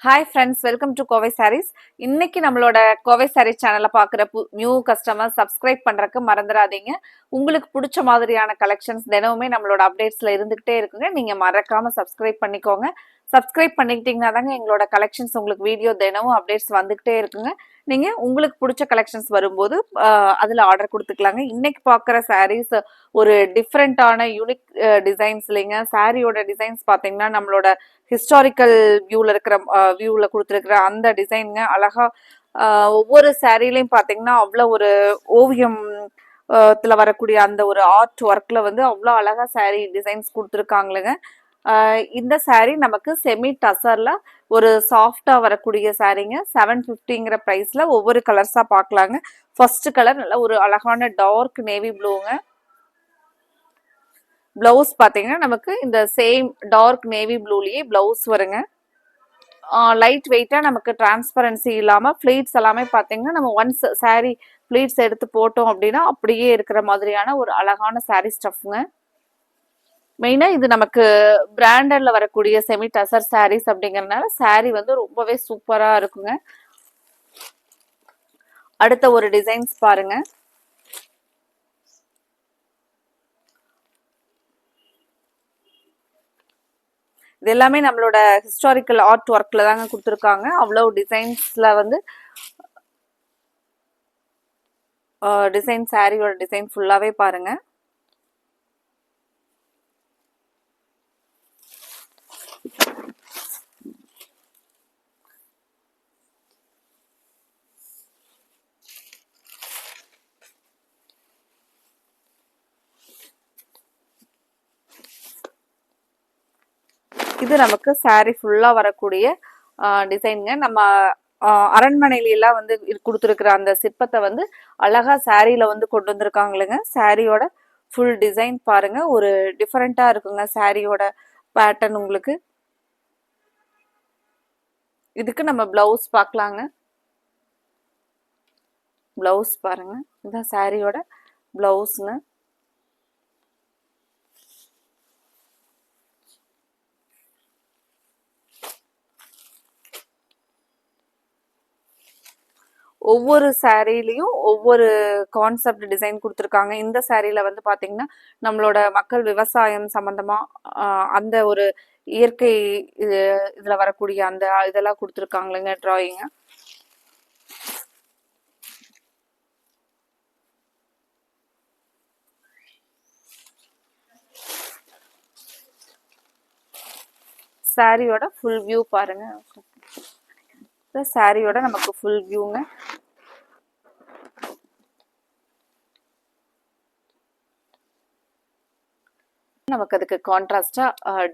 Hi friends, welcome to Kovai Sarees. இன்னைக்கு நம்மளோட கோவை சாரீஸ் சேனலை பார்க்குற நியூ கஸ்டமர் சப்ஸ்கிரைப் பண்ணுறக்கு மறந்துடாதீங்க. உங்களுக்கு பிடிச்ச மாதிரியான கலெக்ஷன்ஸ் தினமுமே நம்மளோட அப்டேட்ஸில் இருந்துகிட்டே இருக்குங்க. நீங்கள் மறக்காமல் சப்ஸ்கிரைப் பண்ணிக்கோங்க. சப்ஸ்கிரைப் பண்ணிக்கிட்டீங்கன்னா தாங்க எங்களோட கலெக்ஷன்ஸ் உங்களுக்கு வீடியோ தினமும் அப்டேட்ஸ் வந்துகிட்டே இருக்குங்க. நீங்கள் உங்களுக்கு பிடிச்ச கலெக்ஷன்ஸ் வரும்போது அதில் ஆர்டர் கொடுத்துக்கலாங்க. இன்னைக்கு பார்க்குற சாரீஸ் ஒரு டிஃப்ரெண்ட்டான யூனிக் டிசைன்ஸ் இல்லைங்க. சாரியோட டிசைன்ஸ் பார்த்தீங்கன்னா நம்மளோட ஹிஸ்டாரிக்கல் வியூவில் இருக்கிற வியூவில் கொடுத்துருக்குற அந்த டிசைனுங்க அழகா ஒவ்வொரு சாரீலையும் பார்த்தீங்கன்னா அவ்வளோ ஒரு ஓவியம் வரக்கூடிய அந்த ஒரு ஆர்ட் ஒர்க்ல வந்து அவ்வளோ அழகா சாரீ டிசைன்ஸ் கொடுத்துருக்காங்களுங்க. இந்த சாரீ நமக்கு செமி டசர்ல ஒரு சாஃப்டா வரக்கூடிய சாரீங்க. 750ங்கிற பிரைஸ்ல ஒவ்வொரு கலர்ஸா பார்க்கலாங்க. ஃபர்ஸ்ட் கலர் நல்ல ஒரு அழகான டார்க் நேவி ப்ளூங்க. பிளவுஸ் பார்த்தீங்கன்னா நமக்கு இந்த சேம் டார்க் நேவி ப்ளூலயே பிளவுஸ் வருங்க. லைட் வெயிட்டா நமக்கு டிரான்ஸ்பரன்சி இல்லாம ஃபிளீட்ஸ் எல்லாமே பார்த்தீங்கன்னா நம்ம ஒன்ஸ் சாரீ ஃபிளீட்ஸ் எடுத்து போட்டோம் அப்படின்னா அப்படியே இருக்கிற மாதிரியான ஒரு அழகான சாரீ ஸ்டஃப்ங்க. மெயினா இது நமக்கு பிராண்டட்ல வரக்கூடிய செமி டசர் சாரீஸ் அப்படிங்கறதுனால சாரீ வந்து ரொம்பவே சூப்பரா இருக்குங்க. அடுத்த ஒரு டிசைன்ஸ் பாருங்க. இது எல்லாமே நம்மளோட ஹிஸ்டாரிக்கல் ஆர்ட் ஒர்க்ல தாங்க கொடுத்துருக்காங்க. அவ்வளவு டிசைன்ஸ்ல வந்து டிசைன் சாரியோட டிசைன் ஃபுல்லாவே பாருங்க. இது நமக்கு சாரி ஃபுல்லா வரக்கூடிய டிசைனுங்க. நம்ம அரண்மனையில எல்லாம் வந்து கொடுத்துருக்குற அந்த சிற்பத்தை வந்து அழகா சாரியில வந்து கொண்டு வந்திருக்காங்களுங்க. சாரியோட ஃபுல் டிசைன் பாருங்க. ஒரு டிஃபரெண்டா இருக்குங்க சாரியோட பேட்டர்ன் உங்களுக்கு. இதுக்கு நம்ம பிளவுஸ் பார்க்கலாங்க. பிளவுஸ் பாருங்க. இதுதான் சாரியோட பிளவுஸ்ங்க. ஒவ்வொரு சாரீலையும் ஒவ்வொரு கான்செப்ட் டிசைன் கொடுத்துருக்காங்க. இந்த சாரீல வந்து பாத்தீங்கன்னா நம்மளோட மக்கள் விவசாயம் சம்பந்தமா அந்த ஒரு இயற்கை இதுல வரக்கூடிய அந்த இதெல்லாம் கொடுத்துருக்காங்களுங்க டிராயிங்க. சாரியோட ஃபுல் வியூ பாருங்க. சாரியோட நமக்கு ஃபுல் வியூங்க. நமக்கு அதுக்கு கான்ட்ராஸ்டா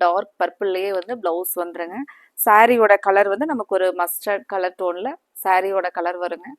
டார்க் பர்பிள்லயே வந்து பிளவுஸ் வந்துருங்க. சாரியோட கலர் வந்து நமக்கு ஒரு மஸ்டர்ட் கலர் டோன்ல சாரியோட கலர் வருங்க.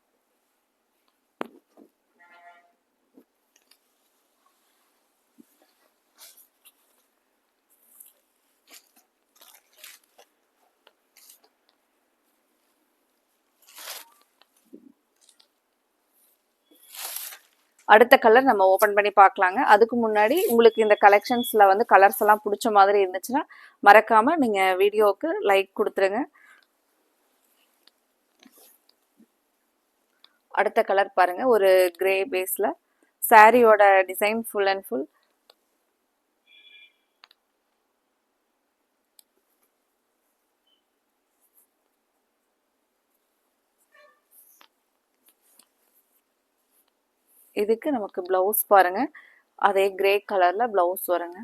அடுத்த கலர் நம்ம ஓபன் பண்ணி பார்க்கலாங்க. அதுக்கு முன்னாடி உங்களுக்கு இந்த கலெக்ஷன்ஸ்ல வந்து கலர்ஸ் எல்லாம் பிடிச்ச மாதிரி இருந்துச்சுன்னா மறக்காம நீங்க வீடியோவுக்கு லைக் கொடுத்துருங்க. அடுத்த கலர் பாருங்க. ஒரு கிரே பேஸ்ல சாரியோட டிசைன் ஃபுல் அண்ட் ஃபுல் இதுக்கு நமக்கு பிளவுஸ் பாருங்க. அதே கிரே கலர்ல பிளவுஸ் வருங்க.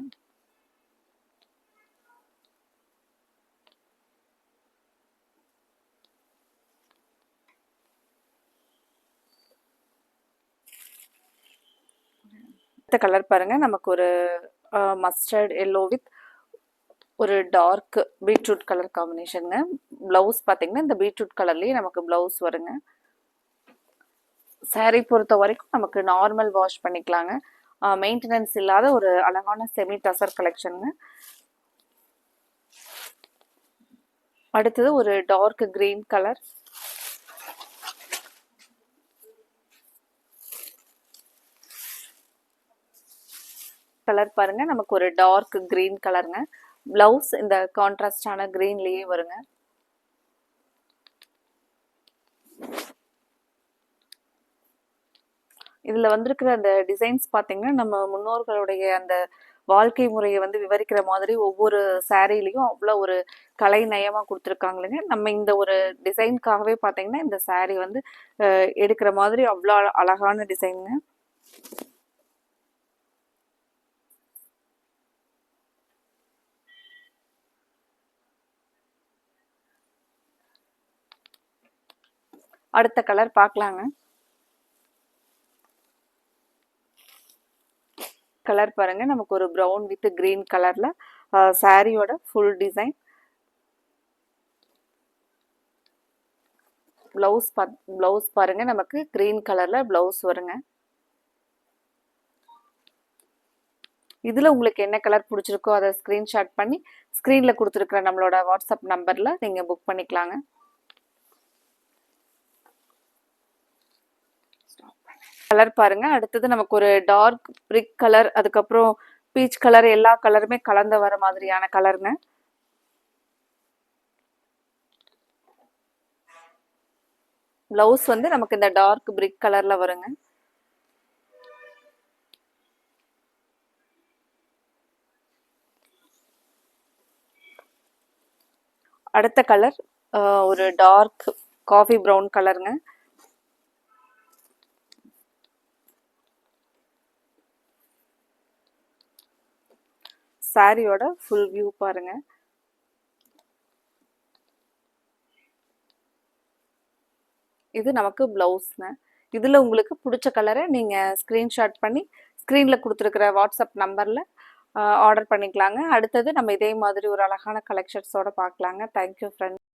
அடுத்த கலர் பாருங்க. நமக்கு ஒரு மஸ்டர்ட் எல்லோ வித் ஒரு டார்க் பீட்ரூட் கலர் காம்பினேஷனுங்க. பிளவுஸ் பார்த்தீங்கன்னா இந்த பீட்ரூட் கலர்லயே நமக்கு பிளவுஸ் வருங்க. சாரி பொறுத்த வரைக்கும் நமக்கு நார்மல் வாஷ் பண்ணிக்கலாங்க. மெயின்டெனன்ஸ் இல்லாத ஒரு அழகான செமி டசர் கலெக்ஷனுங்க. அடுத்தது ஒரு டார்க் கிரீன் கலர். கலர் பாருங்க. நமக்கு ஒரு டார்க் கிரீன் கலருங்க. பிளவுஸ் இந்த கான்ட்ராஸ்டான கிரீன்லயே வருங்க. இதில் வந்திருக்கிற அந்த டிசைன்ஸ் பார்த்தீங்கன்னா நம்ம முன்னோர்களுடைய அந்த வாழ்க்கை முறையை வந்து விவரிக்கிற மாதிரி ஒவ்வொரு சாரீலையும் அவ்வளோ ஒரு கலை நயமாக கொடுத்துருக்காங்களுங்க. நம்ம இந்த ஒரு டிசைனுக்காகவே பார்த்தீங்கன்னா இந்த சாரீ வந்து எடுக்கிற மாதிரி அவ்வளோ அழகான டிசைனுங்க. அடுத்த கலர் பார்க்கலாங்க. கலர் பாருங்க, நமக்கு ஒரு ப்ரௌன் வித் கிரீன் கலர்ல சாரியோட ஃபுல் டிசைன். பிளவுஸ் பாருங்க, நமக்கு கிரீன் கலர்ல பிளவுஸ் வருங்க. இதுல உங்களுக்கு என்ன கலர் பிடிச்சிருக்கோ அதை ஸ்கிரீன்ஷாட் பண்ணி ஸ்கிரீன்ல கொடுத்துருக்கிற நம்மளோட வாட்ஸ்அப் நம்பர்ல நீங்க புக் பண்ணிக்கலாங்க. கலர் பாருங்க, அடுத்தது நமக்கு ஒரு டார்க் பிரிக் கலர், அதுக்கப்புறம் பீச் கலர், எல்லா கலருமே கலந்து வர மாதிரியான கலருங்க. பிளவுஸ் வந்து நமக்கு இந்த டார்க் பிரிக் கலர்ல வருங்க. அடுத்த கலர் ஒரு டார்க் காஃபி ப்ரௌன் கலருங்க. சாரியோட ஃபுல் வியூ பாருங்க. இது நமக்கு பிளவுஸ்ங்க. இதுல உங்களுக்கு பிடிச்ச கலரை நீங்க ஸ்கிரீன்ஷாட் பண்ணி ஸ்கிரீன்ல கொடுத்துருக்கிற வாட்ஸ்அப் நம்பர்ல ஆர்டர் பண்ணிக்கலாங்க. அடுத்தது நம்ம இதே மாதிரி ஒரு அழகான கலெக்ஷன்ஸோட பார்க்கலாங்க. Thank you friends.